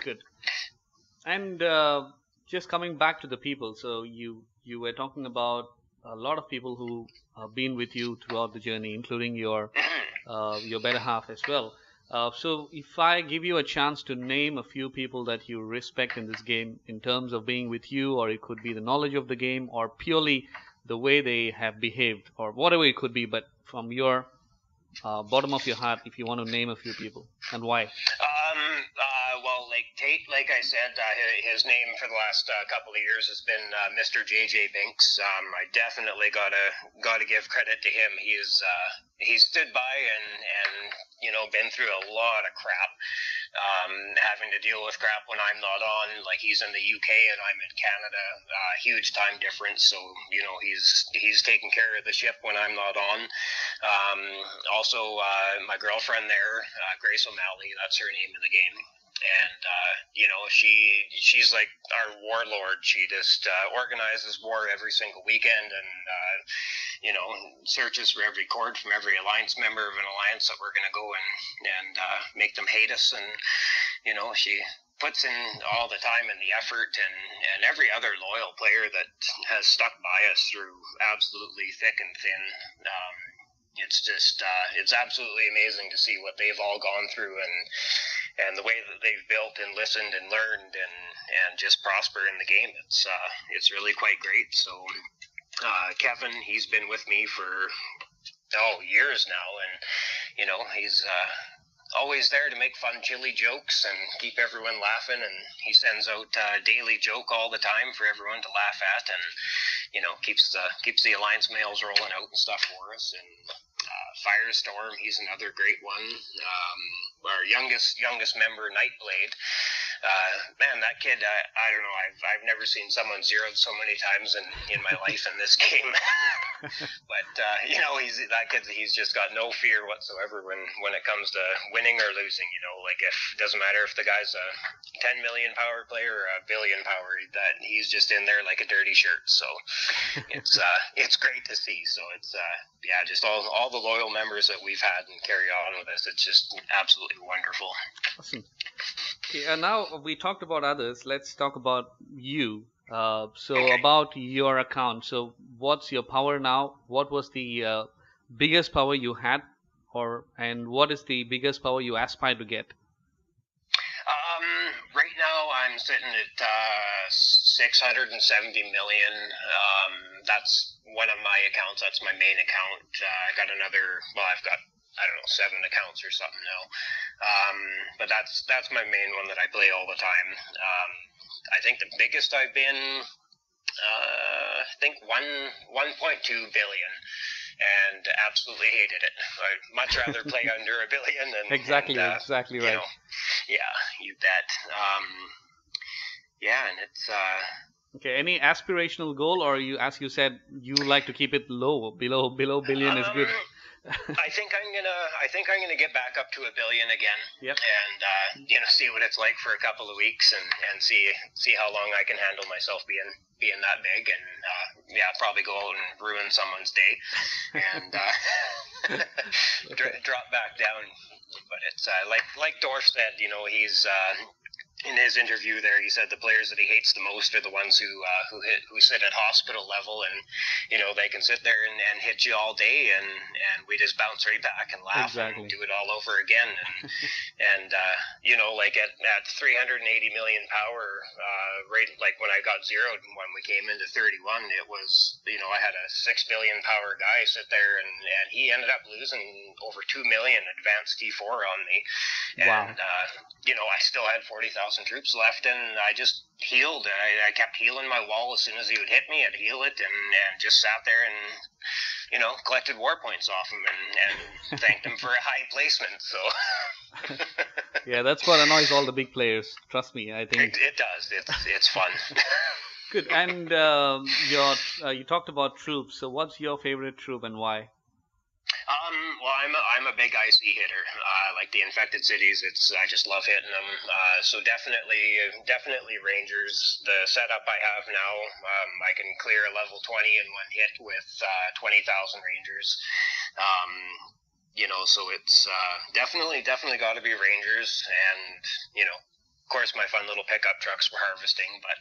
Good. And just coming back to the people, so you were talking about a lot of people who have been with you throughout the journey, including your better half as well. So if I give you a chance to name a few people that you respect in this game in terms of being with you, or it could be the knowledge of the game, or purely the way they have behaved, or whatever it could be, but from your bottom of your heart, if you want to name a few people, and why? Well, like Tate, like I said, his name for the last couple of years has been Mr. JJ Binks. I definitely gotta give credit to him. He's stood by and been through a lot of crap, having to deal with crap when I'm not on. Like, he's in the UK and I'm in Canada, huge time difference. So he's taking care of the ship when I'm not on. Also, my girlfriend there, Grace O'Malley, that's her name in the game. And she's like our warlord. She just organizes war every single weekend, and searches for every cord from every alliance member of an alliance that we're going to go and make them hate us. And she puts in all the time and the effort, and every other loyal player that has stuck by us through absolutely thick and thin. It's just it's absolutely amazing to see what they've all gone through, and the way that they've built and listened and learned and just prosper in the game. It's really quite great. So Kevin, he's been with me for years now, and he's always there to make fun, chilly jokes and keep everyone laughing. And he sends out a daily joke all the time for everyone to laugh at, and keeps the alliance mails rolling out and stuff for us. And Firestorm, he's another great one. Our youngest member, Nightblade. Man, that kid, I don't know, I've never seen someone zeroed so many times in my life in this game. But he's just got no fear whatsoever when it comes to winning or losing. Like, it doesn't matter if the guy's a 10 million power player or a billion power, that he's just in there like a dirty shirt. So it's great to see. So it's just all the loyal members that we've had and carry on with us. It's just absolutely wonderful. Awesome. Okay, now we talked about others. Let's talk about you. About your account. So what's your power now? What was the biggest power you had, and what is the biggest power you aspire to get? Right now I'm sitting at 670 million. That's one of my accounts. That's my main account. I got another. Well, I've got, I don't know, 7 accounts or something now. But that's my main one that I play all the time. I think the biggest I've been, I think 1.2 billion, and absolutely hated it. I'd much rather play under a billion. Exactly right. You bet. And it's... Okay, any aspirational goal, or as you said, you like to keep it low, below billion is good? I think I'm gonna get back up to a billion again. Yep. And see what it's like for a couple of weeks, and see how long I can handle myself being that big, and probably go out and ruin someone's day, and drop back down. But it's like Dorf said, he's in his interview there, he said the players that he hates the most are the ones who sit at hospital level, and they can sit there and hit you all day, and we just bounce right back and laugh. Exactly. And do it all over again. And like at 380 million power, right, like when I got zeroed and when we came into 31, it was, I had a 6 billion power guy sit there, and he ended up losing over 2 million advanced T4 on me. Wow. And I still had 40,000 troops left, and I just healed. I kept healing my wall. As soon as he would hit me, I'd heal it, and just sat there and collected war points off him and thanked him for a high placement. So yeah, that's what annoys all the big players. Trust me, I think it does. It's fun. Good. And you talked about troops. So what's your favorite troop and why? Well, I'm a big IC hitter. Like the infected cities, I just love hitting them. So definitely Rangers. The setup I have now, I can clear a level 20 in one hit with 20,000 Rangers. So it's definitely got to be Rangers, and of course, my fun little pickup trucks for harvesting, but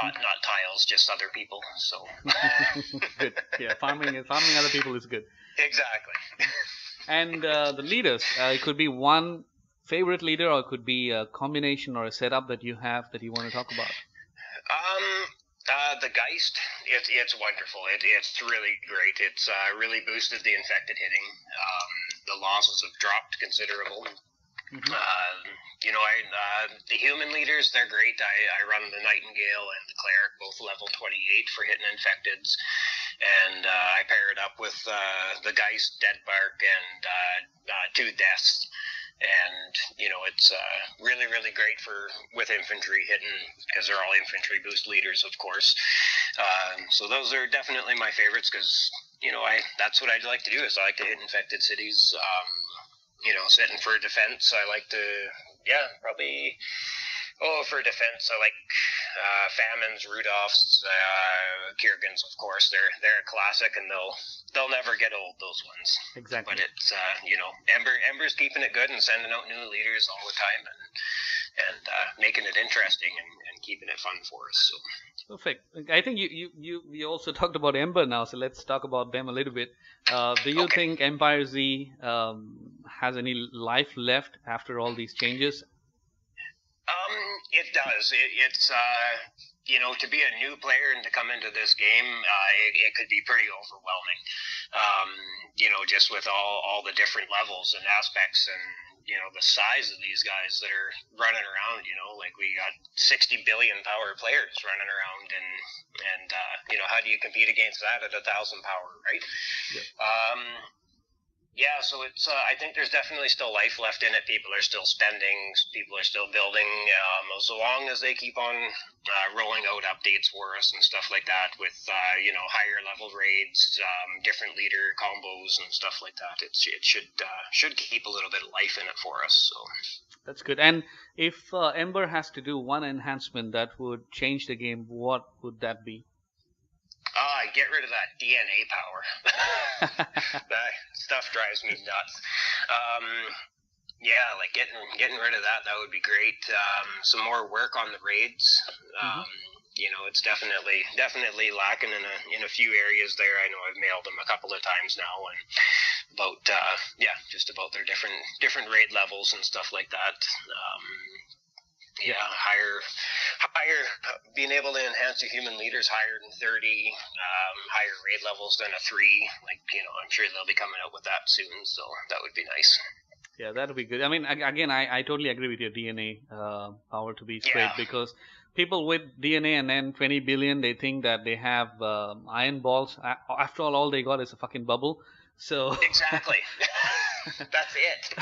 not tiles, just other people. So good. Yeah, farming other people is good. Exactly. And the leaders, it could be one favorite leader, or it could be a combination or a setup that you have that you want to talk about. The Geist, it's wonderful. It's really great. It's really boosted the infected hitting. The losses have dropped considerable. The human leaders, they're great. I run the Nightingale and the Cleric, both level 28 for hitting infecteds. And I pair it up with the Geist, Deadbark, and 2 Deaths. And, it's really, really great with infantry hitting, because they're all infantry boost leaders, of course. So those are definitely my favorites, because, that's what I'd like to do, is I like to hit infected cities. Sitting for defense, I like to, probably... Oh, for defense, I like Famines, Rudolphs, Kiergans, of course. They're a classic, and they'll never get old, those ones. Exactly. But it's Ember's keeping it good and sending out new leaders all the time, and making it interesting and keeping it fun for us. So. Perfect. I think you also talked about Ember now, so let's talk about them a little bit. Do you think Empire Z has any life left after all these changes? It does. It's to be a new player and to come into this game, it could be pretty overwhelming. Just with all the different levels and aspects, and the size of these guys that are running around. Like we got 60 billion power players running around, and how do you compete against that at 1,000 power, right? Yep. So it's. I think there's definitely still life left in it. People are still spending. People are still building. As long as they keep on rolling out updates for us and stuff like that, with higher level raids, different leader combos and stuff like that, it should keep a little bit of life in it for us. So that's good. And if Ember has to do one enhancement that would change the game, what would that be? Get rid of that DNA power. That stuff drives me nuts. Like getting rid of that would be great. Some more work on the raids. It's definitely lacking in a few areas there. I know I've mailed them a couple of times now, and about just about their different raid levels and stuff like that. Higher, being able to enhance the human leaders higher than 30, higher raid levels than a 3. I'm sure they'll be coming out with that soon, so that would be nice. Yeah, that would be good. I mean, again, I totally agree with your DNA power to be great, because people with DNA and then 20 billion, they think that they have iron balls. After all they got is a fucking bubble. So exactly. That's it.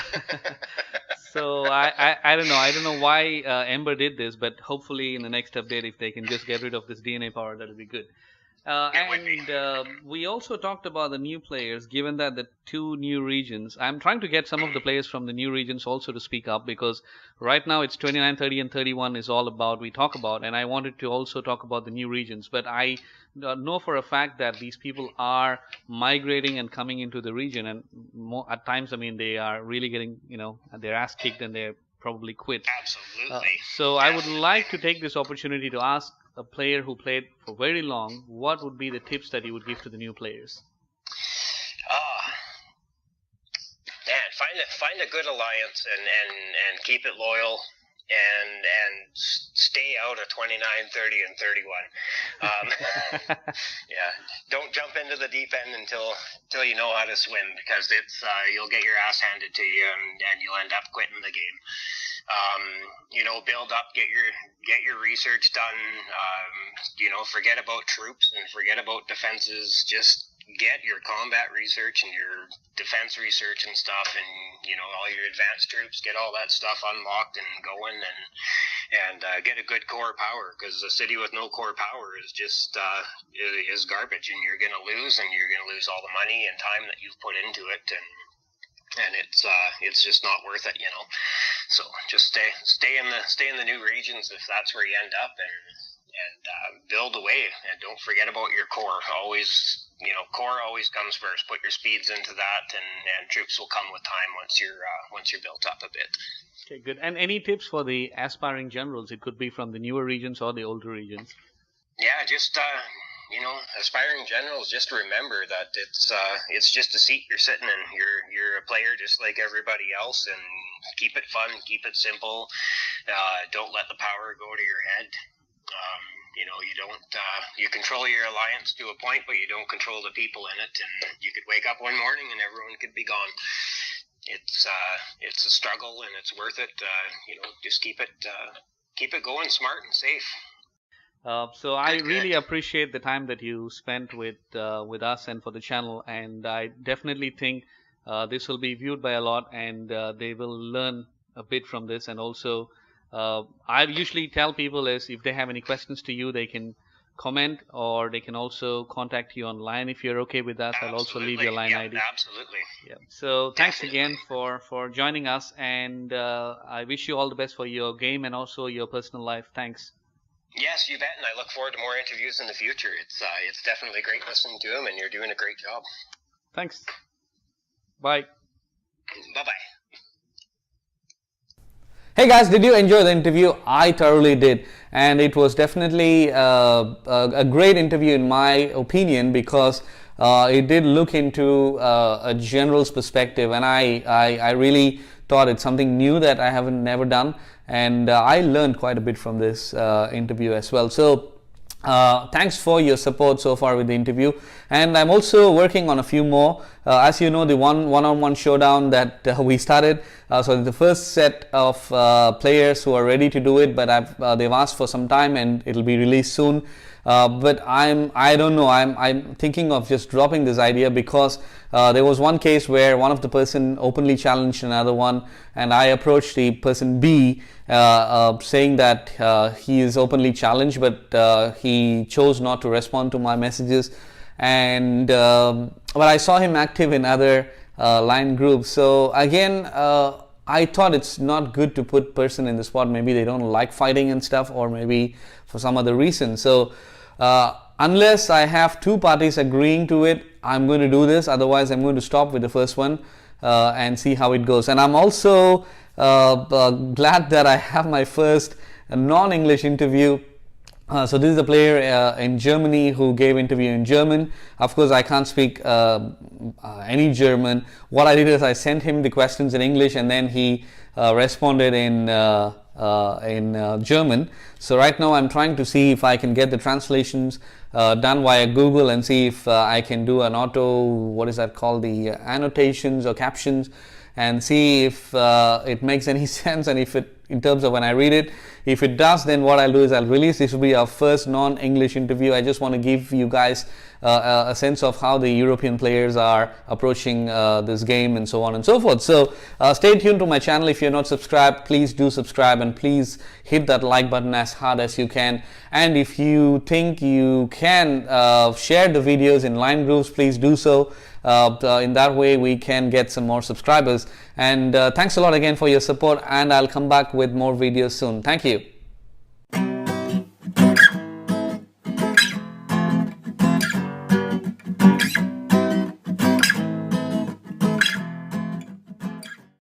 So I don't know. I don't know why Ember did this, but hopefully in the next update, if they can just get rid of this DNA power, that would be good. We also talked about the new players, given that the 2 new regions. I'm trying to get some of the players from the new regions also to speak up, because right now it's 29, 30, and 31 is all about we talk about, and I wanted to also talk about the new regions. But I know for a fact that these people are migrating and coming into the region, and at times, I mean, they are really getting their ass kicked, and they're probably quit. Absolutely. So I would like to take this opportunity to ask a player who played for very long, what would be the tips that you would give to the new players? Find a good alliance and keep it loyal, and stay out of 29, 30, and 31. Don't jump into the deep end until you know how to swim, because it's you'll get your ass handed to you, and you'll end up quitting the game. Build up, get your research done. Forget about troops and forget about defenses. Just get your combat research and your defense research and stuff, and all your advanced troops. Get all that stuff unlocked and going, and get a good core power, because a city with no core power is just is garbage, and you're gonna lose, and you're gonna lose all the money and time that you've put into it, and it's just not worth it, So just stay in the new regions if that's where you end up, and build away, and don't forget about your core. Always core always comes first. Put your speeds into that, and troops will come with time once you're built up a bit. Okay, good. And any tips for the aspiring generals? It could be from the newer regions or the older regions. Yeah, just aspiring generals, just remember that it's just a seat you're sitting in. You're a player just like everybody else, and keep it fun, keep it simple. Don't let the power go to your head. You control your alliance to a point, but you don't control the people in it. And you could wake up one morning and everyone could be gone. It's a struggle, and it's worth it. Just keep it going smart and safe. So I really appreciate the time that you spent with us and for the channel, and I definitely think this will be viewed by a lot, and they will learn a bit from this. And also, I usually tell people is if they have any questions to you, they can comment, or they can also contact you online if you're okay with that. Absolutely. I'll also leave your line ID. Absolutely. Yeah. So thanks again for joining us, and I wish you all the best for your game and also your personal life. Thanks. Yes, you bet, and I look forward to more interviews in the future. It's definitely great listening to him, and you're doing a great job. Thanks. Bye. Bye-bye. Hey guys, did you enjoy the interview? I thoroughly did, and it was definitely a great interview in my opinion, because it did look into a general's perspective, and I really thought it's something new that I haven't never done, and I learned quite a bit from this interview as well. So thanks for your support so far with the interview, and I'm also working on a few more. As you know, the one-on-one showdown that we started, so the first set of players who are ready to do it, but they've asked for some time, and it'll be released soon. But I don't know, I'm thinking of just dropping this idea, because there was one case where one of the person openly challenged another one, and I approached the person B saying that he is openly challenged, but he chose not to respond to my messages, and but I saw him active in other line groups. So again, I thought it's not good to put person in the spot. Maybe they don't like fighting and stuff, or maybe for some other reason. So unless I have two parties agreeing to it, I'm going to do this. Otherwise, I'm going to stop with the first one and see how it goes. And I'm also glad that I have my first non-English interview. So this is a player in Germany who gave interview in German. Of course, I can't speak any German. What I did is I sent him the questions in English, and then he responded in German. So right now I'm trying to see if I can get the translations done via Google, and see if I can do an auto, what is that called, the annotations or captions, and see if it makes any sense, and if it, in terms of when I read it, if it does, then what I'll do is I'll release. This will be our first non-English interview. I just want to give you guys a sense of how the European players are approaching this game, and so on and so forth. So stay tuned to my channel. If you're not subscribed, please do subscribe, and please hit that like button as hard as you can. And if you think you can share the videos in line groups, please do so. In that way we can get some more subscribers. And thanks a lot again for your support, and I'll come back with more videos soon. Thank you.